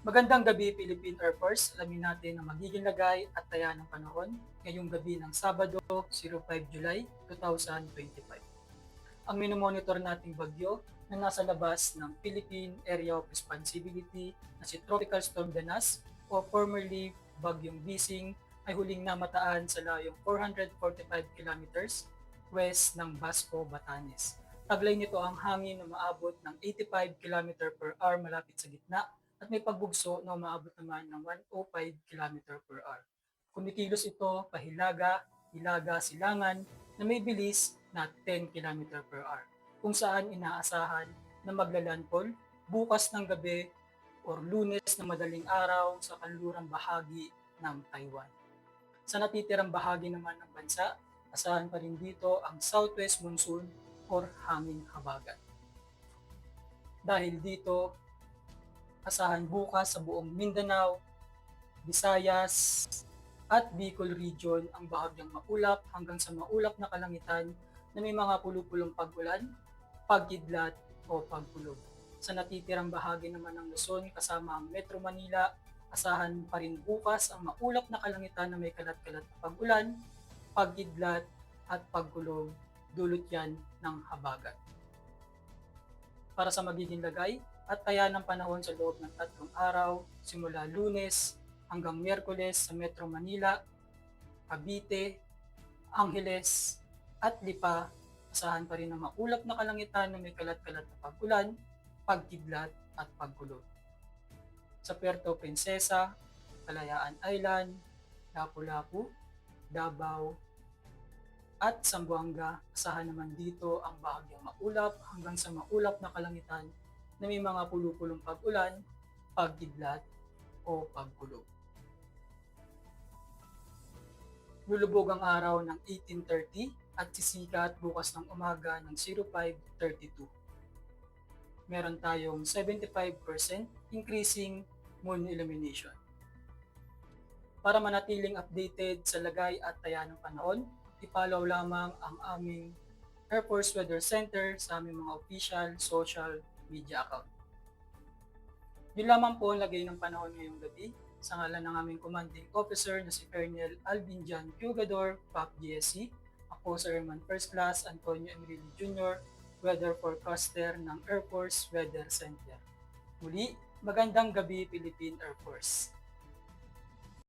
Magandang gabi, Philippine Air Force. Alamin natin ang magiging lagay at taya ng panahon ngayong gabi ng Sabado, 5 July 2025. Ang minomonitor nating bagyo na nasa labas ng Philippine Area of Responsibility na si Tropical Storm Danas o formerly Bagyong Bising ay huling namataan sa layong 445 kilometers west ng Basco, Batanes. Taglay nito ang hangin na maabot ng 85 km per hour malapit sa gitna at may pagbugso na umaabot naman ng 105 km per hour. Kumikilos ito pahilaga, hilaga, silangan na may bilis na 10 km per hour kung saan inaasahan na maglalandfall bukas ng gabi or Lunes na madaling araw sa kanlurang bahagi ng Taiwan. Sa natitirang bahagi naman ng bansa, asahan pa rin dito ang southwest monsoon or hangin habagat. Dahil dito, asahan bukas sa buong Mindanao, Visayas, at Bicol Region ang bahagyang maulap hanggang sa maulap na kalangitan na may mga pulupulong pag-ulan, pagkidlat o pagkulog. Sa natitirang bahagi naman ng Luzon kasama ang Metro Manila, asahan pa rin bukas ang maulap na kalangitan na may kalat-kalat na pag-ulan, pagkidlat at pagkulog, dulot yan ng habagat. Para sa magiging lagay at taya ng panahon sa loob ng 3 araw, simula Lunes hanggang Miyerkules sa Metro Manila, Cavite, Angeles at Lipa, asahan pa rin ang maulap na kalangitan na may kalat-kalat na pag-ulan, pagkidlat at pagkulog. Sa Puerto Princesa, Kalayaan Island, Lapu-Lapu, Davao, at Zamboanga, asahan naman dito ang bahagyang maulap hanggang sa maulap na kalangitan na may mga pulupulong pag-ulan, pagkidlat o pagkulog. Lulubog ang araw ng 18:30 at sisikat bukas ng umaga ng 05:32. Meron tayong 75% increasing moon illumination. Para manatiling updated sa lagay at taya ng panahon, i-follow lamang ang aming Air Force Weather Center sa aming mga official social media account. Yun lamang po ang lagay ng panahon ngayong gabi. Sa ngalan ng aming commanding officer na si Colonel Alvin Jan Pugador, PAP GSC, ako sa Airman First Class Antonio Emilio Jr., Weather Forecaster ng Air Force Weather Center. Muli, magandang gabi Philippine Air Force.